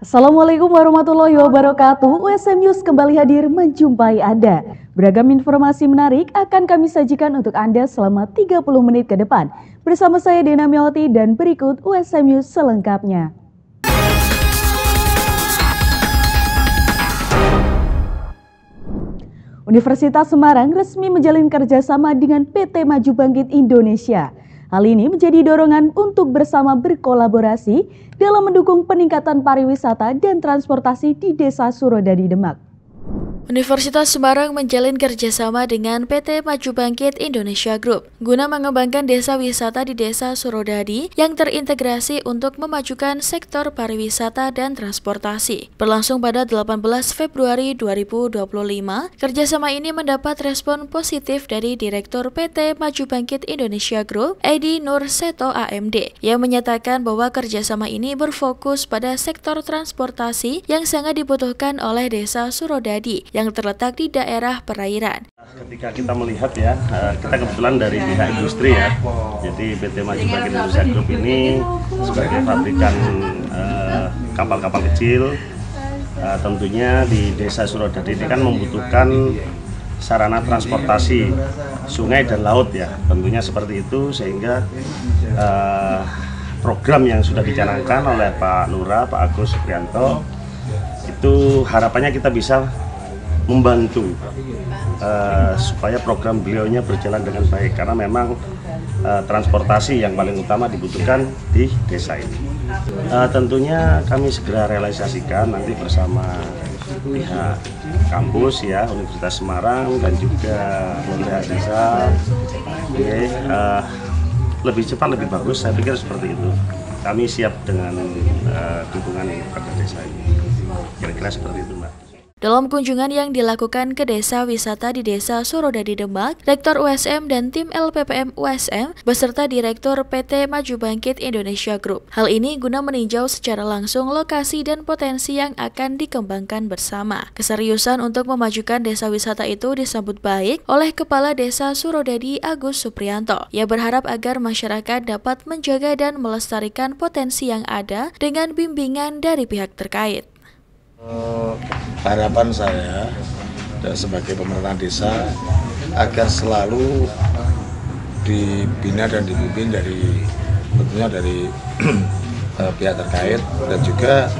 Assalamualaikum warahmatullahi wabarakatuh. USM News kembali hadir menjumpai Anda. Beragam informasi menarik akan kami sajikan untuk Anda selama 30 menit ke depan. Bersama saya Dena Miawati dan berikut USM News selengkapnya. Universitas Semarang resmi menjalin kerjasama dengan PT Maju Bangkit Indonesia. Hal ini menjadi dorongan untuk bersama berkolaborasi dalam mendukung peningkatan pariwisata dan transportasi di Desa Surodadi, Demak. Universitas Semarang menjalin kerjasama dengan PT Maju Bangkit Indonesia Group guna mengembangkan desa wisata di Desa Surodadi yang terintegrasi untuk memajukan sektor pariwisata dan transportasi. Berlangsung pada 18 Februari 2025, kerjasama ini mendapat respon positif dari Direktur PT Maju Bangkit Indonesia Group, Edi Nur Seto AMD, yang menyatakan bahwa kerjasama ini berfokus pada sektor transportasi yang sangat dibutuhkan oleh Desa Surodadi yang terletak di daerah perairan. Ketika kita melihat ya, kita kebetulan dari pihak industri ya, jadi PT Maju Bangkit Indonesia Group ini sebagai pabrikan kapal-kapal kecil, tentunya di Desa Surodadi ini kan membutuhkan sarana transportasi sungai dan laut ya, tentunya seperti itu sehingga program yang sudah dicanangkan oleh Pak Lurah, Pak Agus Supriyanto itu harapannya kita bisa membantu supaya program beliaunya berjalan dengan baik karena memang transportasi yang paling utama dibutuhkan di desa ini. Tentunya kami segera realisasikan nanti bersama pihak kampus ya Universitas Semarang dan juga pihak desa. Lebih cepat lebih bagus, saya pikir seperti itu. Kami siap dengan dukungan pada desa ini. Kira-kira seperti itu, Mbak. Dalam kunjungan yang dilakukan ke desa wisata di Desa Surodadi Demak, Rektor USM dan tim LPPM USM beserta Direktur PT Maju Bangkit Indonesia Group. Hal ini guna meninjau secara langsung lokasi dan potensi yang akan dikembangkan bersama. Keseriusan untuk memajukan desa wisata itu disambut baik oleh Kepala Desa Surodadi Agus Supriyanto. Ia berharap agar masyarakat dapat menjaga dan melestarikan potensi yang ada dengan bimbingan dari pihak terkait. Harapan saya sebagai pemerintahan desa agar selalu dibina dan dibimbing tentunya dari pihak terkait dan juga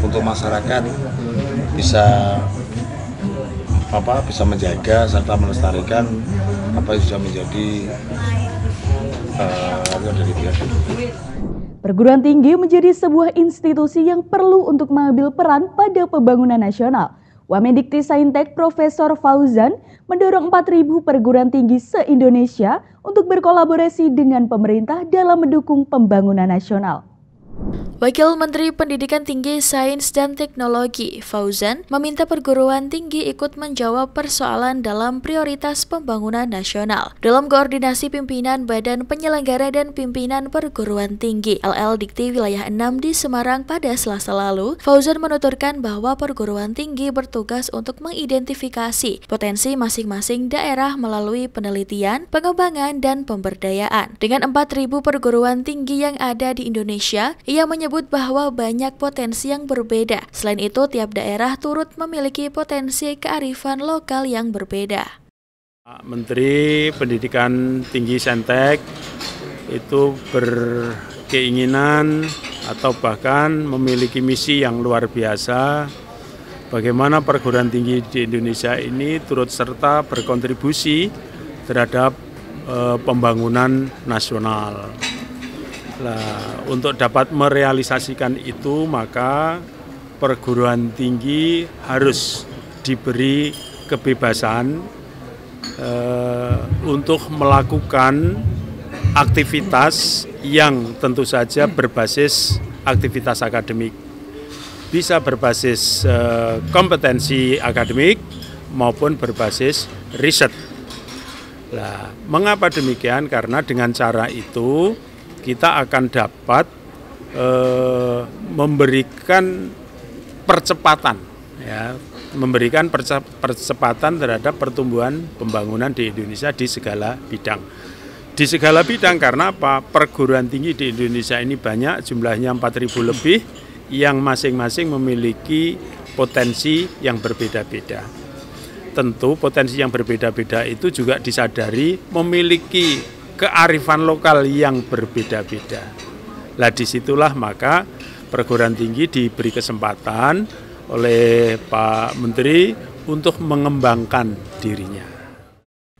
untuk masyarakat bisa menjaga serta melestarikan apa yang sudah menjadi dari pihak itu. Perguruan tinggi menjadi sebuah institusi yang perlu untuk mengambil peran pada pembangunan nasional. Wamendikti-Saintek Profesor Fauzan mendorong 4.000 perguruan tinggi se-Indonesia untuk berkolaborasi dengan pemerintah dalam mendukung pembangunan nasional. Wakil Menteri Pendidikan Tinggi, Sains dan Teknologi, Fauzan, meminta perguruan tinggi ikut menjawab persoalan dalam prioritas pembangunan nasional. Dalam koordinasi pimpinan Badan Penyelenggara dan Pimpinan Perguruan Tinggi LL Dikti Wilayah 6 di Semarang pada Selasa lalu, Fauzan menuturkan bahwa perguruan tinggi bertugas untuk mengidentifikasi potensi masing-masing daerah melalui penelitian, pengembangan, dan pemberdayaan. Dengan 4.000 perguruan tinggi yang ada di Indonesia, ia menyebut bahwa banyak potensi yang berbeda. Selain itu, tiap daerah turut memiliki potensi kearifan lokal yang berbeda. Menteri Pendidikan Tinggi Saintek itu berkeinginan atau bahkan memiliki misi yang luar biasa bagaimana perguruan tinggi di Indonesia ini turut serta berkontribusi terhadap pembangunan nasional. Nah, untuk dapat merealisasikan itu maka perguruan tinggi harus diberi kebebasan untuk melakukan aktivitas yang tentu saja berbasis aktivitas akademik. Bisa berbasis kompetensi akademik maupun berbasis riset. Nah, mengapa demikian? Karena dengan cara itu kita akan dapat memberikan percepatan, ya, memberikan percepatan terhadap pertumbuhan pembangunan di Indonesia di segala bidang. Di segala bidang karena apa? Perguruan tinggi di Indonesia ini banyak, jumlahnya 4.000 lebih, yang masing-masing memiliki potensi yang berbeda-beda. Tentu potensi yang berbeda-beda itu juga disadari memiliki kearifan lokal yang berbeda-beda. Lah disitulah maka perguruan tinggi diberi kesempatan oleh Pak Menteri untuk mengembangkan dirinya.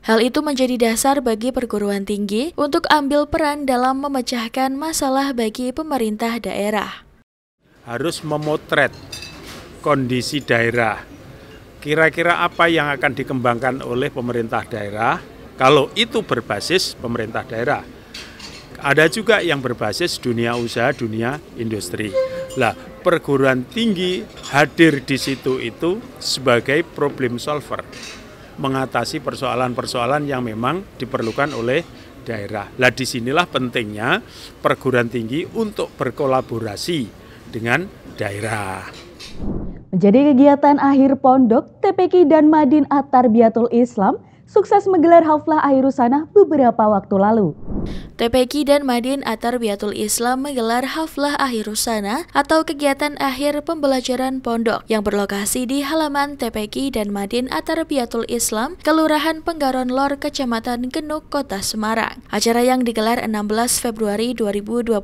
Hal itu menjadi dasar bagi perguruan tinggi untuk ambil peran dalam memecahkan masalah bagi pemerintah daerah. Harus memotret kondisi daerah. Kira-kira apa yang akan dikembangkan oleh pemerintah daerah kalau itu berbasis pemerintah daerah. Ada juga yang berbasis dunia usaha, dunia industri. Lah, perguruan tinggi hadir di situ itu sebagai problem solver, mengatasi persoalan-persoalan yang memang diperlukan oleh daerah. Lah, disinilah pentingnya perguruan tinggi untuk berkolaborasi dengan daerah. Menjadi kegiatan akhir pondok, TPQ dan Madin At-Tarbiyatul Islam sukses menggelar haflah akhir sana beberapa waktu lalu. TPQ dan Madin At-Tarbiyatul Islam menggelar haflah akhir sana atau kegiatan akhir pembelajaran pondok yang berlokasi di halaman TPQ dan Madin At-Tarbiyatul Islam, Kelurahan Penggaron Lor, Kecamatan Genuk, Kota Semarang. Acara yang digelar 16 Februari 2025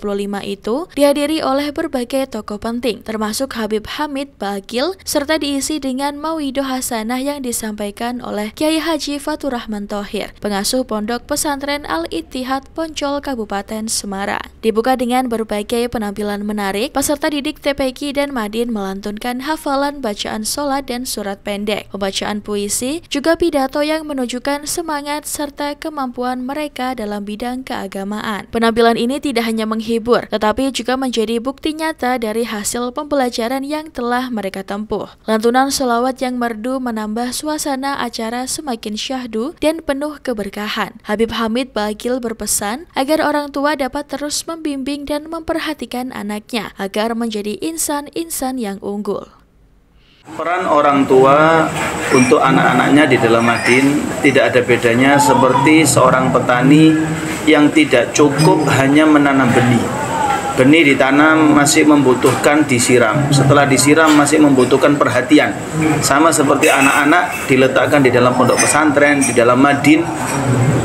itu dihadiri oleh berbagai tokoh penting, termasuk Habib Hamid Bagil, serta diisi dengan mauidhah hasanah yang disampaikan oleh Kiai Haji Fatur Rahman Thohir, pengasuh Pondok Pesantren Al-Ittihad Poncol, Kabupaten Semarang. Dibuka dengan berbagai penampilan menarik, peserta didik TPQ dan Madin melantunkan hafalan bacaan sholat dan surat pendek, pembacaan puisi, juga pidato yang menunjukkan semangat serta kemampuan mereka dalam bidang keagamaan. Penampilan ini tidak hanya menghibur, tetapi juga menjadi bukti nyata dari hasil pembelajaran yang telah mereka tempuh. Lantunan sholawat yang merdu menambah suasana acara semakin syahdu dan penuh keberkahan. Habib Hamid Bagil berpesan agar orang tua dapat terus membimbing dan memperhatikan anaknya agar menjadi insan-insan yang unggul. Peran orang tua untuk anak-anaknya di dalam Madin tidak ada bedanya seperti seorang petani yang tidak cukup hanya menanam benih. Benih ditanam masih membutuhkan disiram. Setelah disiram masih membutuhkan perhatian. Sama seperti anak-anak diletakkan di dalam pondok pesantren, di dalam Madin.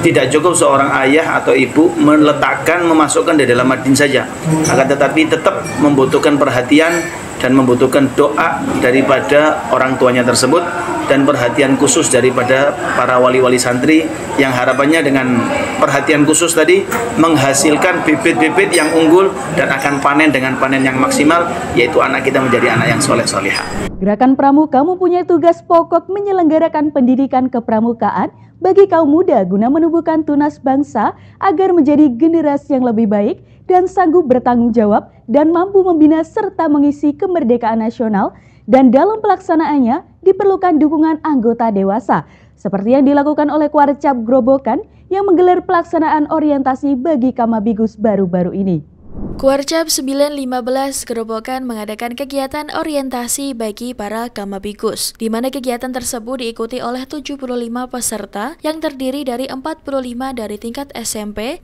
Tidak cukup seorang ayah atau ibu meletakkan, memasukkan di dalam Madin saja. Akan tetapi tetap membutuhkan perhatian dan membutuhkan doa daripada orang tuanya tersebut dan perhatian khusus daripada para wali-wali santri yang harapannya dengan perhatian khusus tadi menghasilkan bibit-bibit yang unggul dan akan panen dengan panen yang maksimal, yaitu anak kita menjadi anak yang soleh-solehah. Gerakan Pramuka mempunyai tugas pokok menyelenggarakan pendidikan kepramukaan bagi kaum muda guna menumbuhkan tunas bangsa agar menjadi generasi yang lebih baik dan sanggup bertanggung jawab dan mampu membina serta mengisi kemerdekaan nasional, dan dalam pelaksanaannya diperlukan dukungan anggota dewasa seperti yang dilakukan oleh Kuarcap Grobogan yang menggelar pelaksanaan orientasi bagi Kamabigus baru-baru ini. Kuarcap 915 Grobogan mengadakan kegiatan orientasi bagi para Kamabigus, di mana kegiatan tersebut diikuti oleh 75 peserta yang terdiri dari 45 dari tingkat SMP,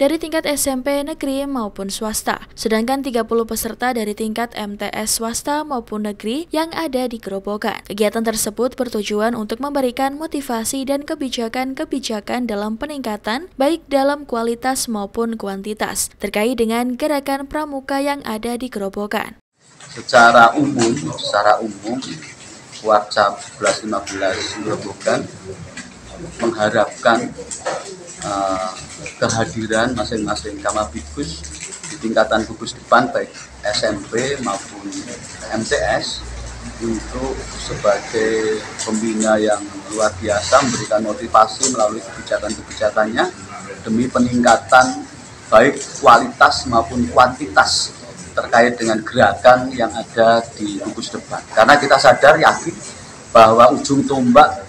negeri maupun swasta, sedangkan 30 peserta dari tingkat MTS swasta maupun negeri yang ada di Grobogan. Kegiatan tersebut bertujuan untuk memberikan motivasi dan kebijakan-kebijakan dalam peningkatan baik dalam kualitas maupun kuantitas terkait dengan gerakan pramuka yang ada di Grobogan. Secara umum Kuarcap 1115 Grobogan mengharapkan kehadiran masing-masing Kamabigus di tingkatan gugus depan baik SMP maupun MTS untuk sebagai pembina yang luar biasa, memberikan motivasi melalui kebijakan-kebijakannya demi peningkatan baik kualitas maupun kuantitas terkait dengan gerakan yang ada di gugus depan. Karena kita sadar, yakin bahwa ujung tombak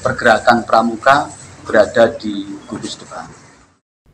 pergerakan pramuka berada di gugus depan.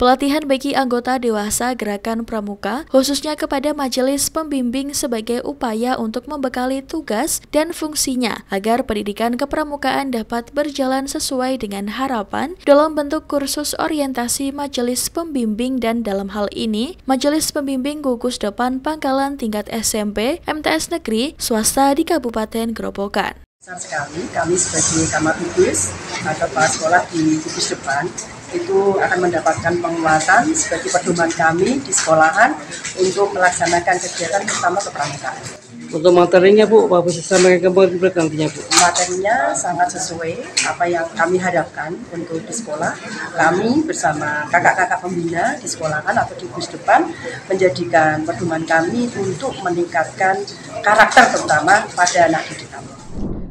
pelatihan bagi anggota dewasa Gerakan Pramuka, khususnya kepada majelis pembimbing sebagai upaya untuk membekali tugas dan fungsinya agar pendidikan kepramukaan dapat berjalan sesuai dengan harapan dalam bentuk kursus orientasi majelis pembimbing, dan dalam hal ini majelis pembimbing gugus depan pangkalan tingkat SMP MTS Negeri swasta di Kabupaten Grobogan. Besar sekali kami sebagai Kamabidkus atau kepala sekolah di gugus depan itu akan mendapatkan penguatan sebagai pedoman kami di sekolahan untuk melaksanakan kegiatan bersama kepramukaan. Untuk materinya Bu, Pak Bu sampaikan kembali nantinya Bu. Materinya sangat sesuai apa yang kami harapkan untuk di sekolah. Kami bersama kakak-kakak pembina di sekolahan atau di gugus depan menjadikan pedoman kami untuk meningkatkan karakter terutama pada anak didik kami.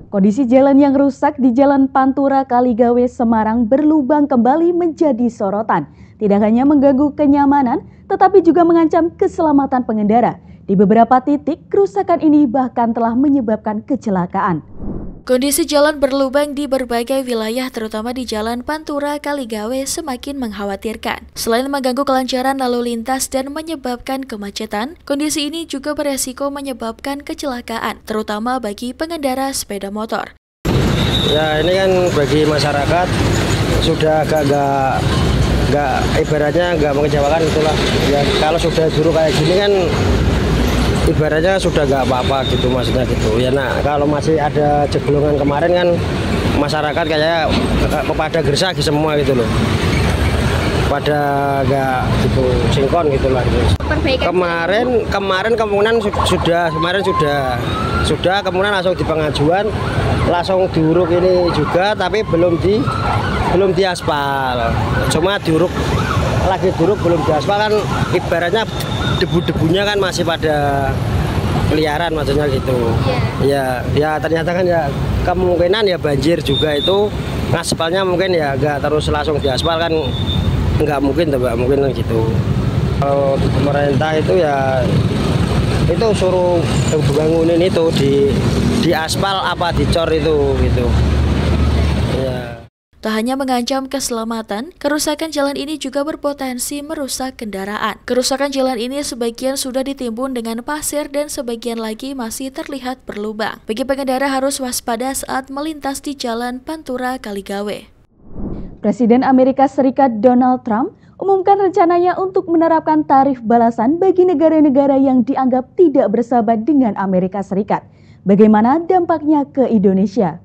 Kondisi jalan yang rusak di Jalan Pantura Kaligawe, Semarang berlubang kembali menjadi sorotan. Tidak hanya mengganggu kenyamanan, tetapi juga mengancam keselamatan pengendara. Di beberapa titik, kerusakan ini bahkan telah menyebabkan kecelakaan. Kondisi jalan berlubang di berbagai wilayah, terutama di Jalan Pantura Kaligawe, semakin mengkhawatirkan. Selain mengganggu kelancaran lalu lintas dan menyebabkan kemacetan, kondisi ini juga beresiko menyebabkan kecelakaan, terutama bagi pengendara sepeda motor. Ya, ini kan bagi masyarakat sudah agak ibaratnya nggak mengecewakan itulah. Ya, kalau sudah buruk kayak gini kan ibaratnya sudah nggak apa-apa gitu, maksudnya gitu ya. Nah, kalau masih ada jeglongan kemarin kan masyarakat kayak pada gersah semua gitu loh, pada nggak gitu sinkron gitulah gitu. Kemarin kemudian sudah kemudian langsung di pengajuan, langsung diuruk ini juga, tapi belum di aspal, cuma diuruk lagi belum di aspal kan ibaratnya debu-debunya kan masih pada keliaran, maksudnya gitu. Ya ternyata kan ya kemungkinan ya banjir juga itu, aspalnya mungkin ya nggak terus langsung diaspal kan nggak mungkin mungkin gitu. Kalau di pemerintah itu ya itu suruh bangunin itu di aspal apa dicor itu gitu. Ya. Tak hanya mengancam keselamatan, kerusakan jalan ini juga berpotensi merusak kendaraan. Kerusakan jalan ini sebagian sudah ditimbun dengan pasir dan sebagian lagi masih terlihat berlubang. Bagi pengendara harus waspada saat melintas di Jalan Pantura Kaligawe. Presiden Amerika Serikat Donald Trump umumkan rencananya untuk menerapkan tarif balasan bagi negara-negara yang dianggap tidak bersahabat dengan Amerika Serikat. Bagaimana dampaknya ke Indonesia?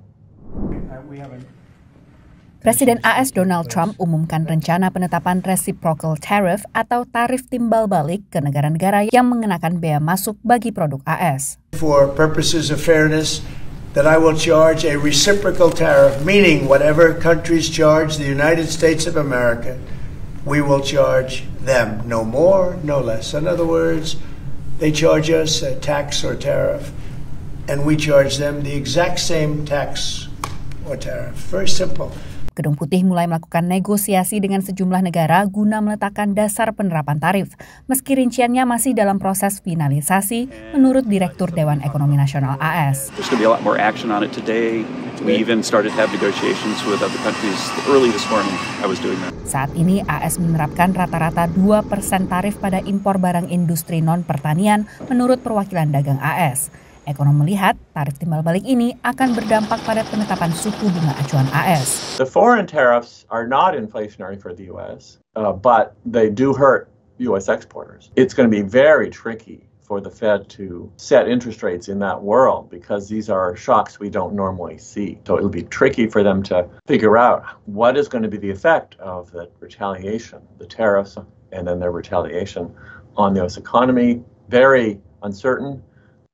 Presiden AS Donald Trump umumkan rencana penetapan reciprocal tariff atau tarif timbal balik ke negara-negara yang mengenakan bea masuk bagi produk AS. For purposes of fairness, that I will charge a reciprocal tariff, meaning whatever countries charge the United States of America, we will charge them, no more, no less. In other words, they charge us a tax or tariff, and we charge them the exact same tax or tariff. Very simple. Gedung Putih mulai melakukan negosiasi dengan sejumlah negara guna meletakkan dasar penerapan tarif, meski rinciannya masih dalam proses finalisasi, menurut Direktur Dewan Ekonomi Nasional AS. There's going to be a lot more action on it today. We even started to have negotiations with other countries early this morning. I was doing that. Saat ini AS menerapkan rata-rata 2% tarif pada impor barang industri non-pertanian menurut perwakilan dagang AS. Ekonom melihat tarif timbal balik ini akan berdampak pada penetapan suku bunga acuan AS. The foreign tariffs are not inflationary for the U.S., but they do hurt U.S. exporters. It's going to be very tricky for the Fed to set interest rates in that world because these are shocks we don't normally see. So it'll be tricky for them to figure out what is going to be the effect of the retaliation, the tariffs, and then their retaliation on the U.S. economy. Very uncertain.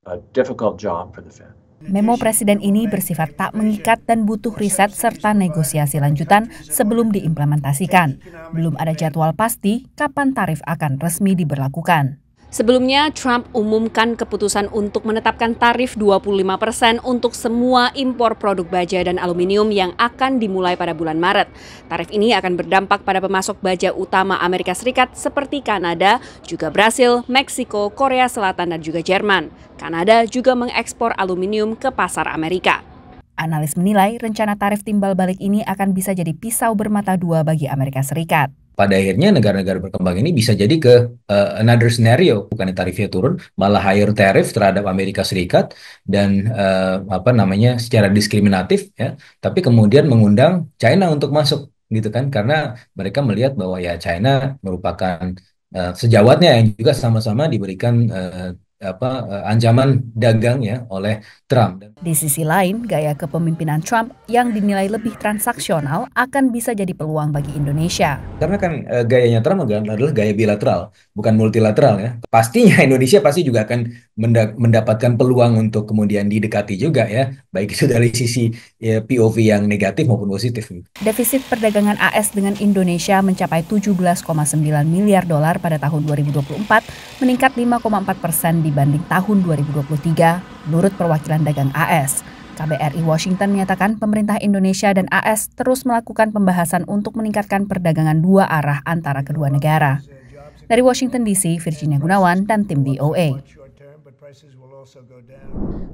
A difficult job for the Fed. Memo Presiden ini bersifat tak mengikat dan butuh riset serta negosiasi lanjutan sebelum diimplementasikan. Belum ada jadwal pasti kapan tarif akan resmi diberlakukan. Sebelumnya, Trump umumkan keputusan untuk menetapkan tarif 25% untuk semua impor produk baja dan aluminium yang akan dimulai pada bulan Maret. Tarif ini akan berdampak pada pemasok baja utama Amerika Serikat seperti Kanada, juga Brasil, Meksiko, Korea Selatan, dan juga Jerman. Kanada juga mengekspor aluminium ke pasar Amerika. Analis menilai rencana tarif timbal balik ini akan bisa jadi pisau bermata dua bagi Amerika Serikat. Pada akhirnya negara-negara berkembang ini bisa jadi ke another scenario, bukan tarifnya turun, malah higher tariff terhadap Amerika Serikat dan secara diskriminatif ya, tapi kemudian mengundang China untuk masuk gitu kan, karena mereka melihat bahwa ya China merupakan sejawatnya yang juga sama-sama diberikan ancaman dagang ya oleh Trump. Di sisi lain, gaya kepemimpinan Trump yang dinilai lebih transaksional akan bisa jadi peluang bagi Indonesia. Karena kan gayanya Trump adalah gaya bilateral, bukan multilateral ya. Pastinya Indonesia pasti juga akan mendapatkan peluang untuk kemudian didekati juga ya, baik itu dari sisi POV yang negatif maupun positif. Defisit perdagangan AS dengan Indonesia mencapai 17,9 miliar dolar pada tahun 2024, meningkat 5,4% dibanding tahun 2023, menurut perwakilan dagang AS. KBRI Washington menyatakan pemerintah Indonesia dan AS terus melakukan pembahasan untuk meningkatkan perdagangan dua arah antara kedua negara. Dari Washington DC, Virginia Gunawan dan tim VOA.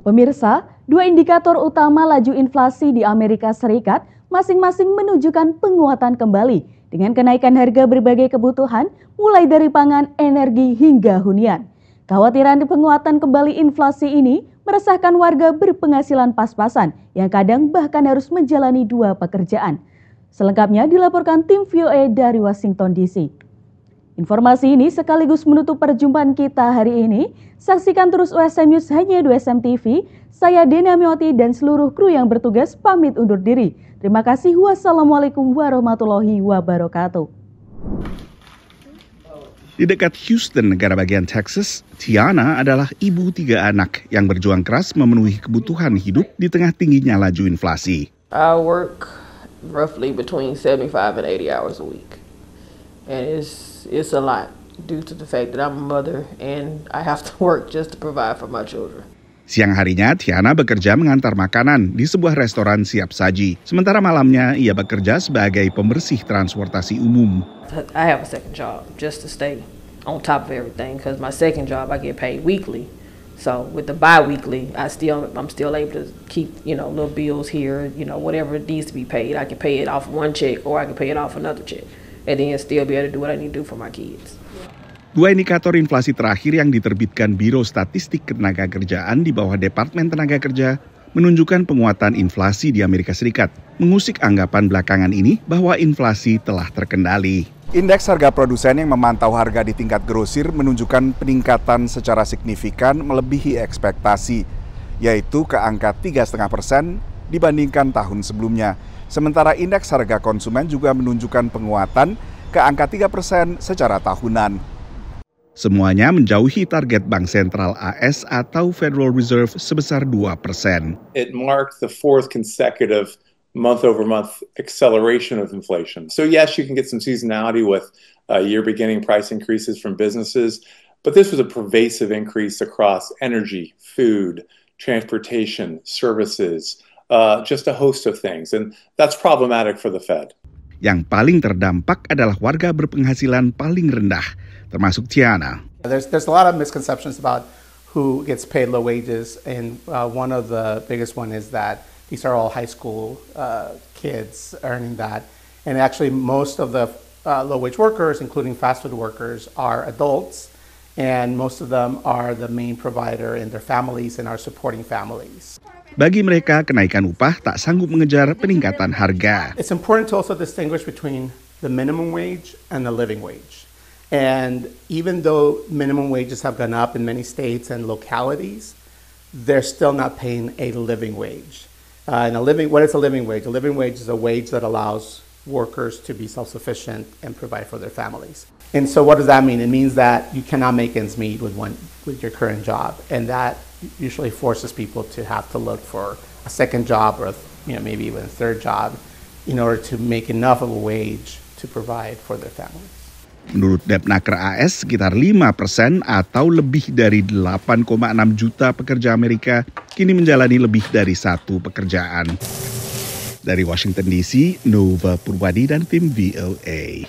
Pemirsa, dua indikator utama laju inflasi di Amerika Serikat masing-masing menunjukkan penguatan kembali dengan kenaikan harga berbagai kebutuhan mulai dari pangan, energi hingga hunian. Kekhawatiran penguatan kembali inflasi ini meresahkan warga berpenghasilan pas-pasan yang kadang bahkan harus menjalani dua pekerjaan. Selengkapnya dilaporkan tim VOA dari Washington DC. Informasi ini sekaligus menutup perjumpaan kita hari ini. Saksikan terus USM News hanya di USM TV. Saya Dena Mioti dan seluruh kru yang bertugas pamit undur diri. Terima kasih. Wassalamualaikum warahmatullahi wabarakatuh. Di dekat Houston, negara bagian Texas, Tiana adalah ibu 3 anak yang berjuang keras memenuhi kebutuhan hidup di tengah tingginya laju inflasi. I work roughly between 75 and 80 hours a week. And it's a lot due to the fact that I'm a mother and I have to work just to provide for my children. Siang harinya, Tiana bekerja mengantar makanan di sebuah restoran siap saji. Sementara malamnya, ia bekerja sebagai pembersih transportasi umum. I have a second job just to stay on top of everything because my second job I get paid weekly. So with the bi-weekly, I'm still able to keep, little bills here, whatever it needs to be paid. I can pay it off one check or I can pay it off another check and then still be able to do what I need to do for my kids. Dua indikator inflasi terakhir yang diterbitkan Biro Statistik Ketenagakerjaan di bawah Departemen Tenaga Kerja menunjukkan penguatan inflasi di Amerika Serikat, mengusik anggapan belakangan ini bahwa inflasi telah terkendali. Indeks harga produsen yang memantau harga di tingkat grosir menunjukkan peningkatan secara signifikan melebihi ekspektasi, yaitu ke angka 3,5% dibandingkan tahun sebelumnya. Sementara indeks harga konsumen juga menunjukkan penguatan ke angka 3% secara tahunan. Semuanya menjauhi target Bank Sentral AS atau Federal Reserve sebesar 2%. It marked the fourth consecutive month-over-month acceleration of inflation. So yes, you can get some seasonality with year-beginning price increases from businesses, but this was a pervasive increase across energy, food, transportation, services, just a host of things, and that's problematic for the Fed. Yang paling terdampak adalah warga berpenghasilan paling rendah, termasuk Tiana. There's a lot of misconceptions about who gets paid low wages, and one of the biggest one is that these are all high school kids earning that, and actually most of the low-wage workers, including fast food workers, are adults, and most of them are the main provider in their families and are supporting families. Bagi mereka, kenaikan upah tak sanggup mengejar peningkatan harga. It's important to also distinguish between the minimum wage and the living wage. And even though minimum wages have gone up in many states and localities, they're still not paying a living wage. What is a living wage? A living wage is a wage that allows workers to be self-sufficient and provide for their families. And so what does that mean? It means that you cannot make ends meet with your current job, and that usually forces people to have to look for a second job or maybe even a third job in order to make enough of a wage to provide for their families. Menurut Depnaker AS, sekitar 5% atau lebih dari 8,6 juta pekerja Amerika kini menjalani lebih dari satu pekerjaan. Dari Washington DC, Nova Purwadi dan tim VOA.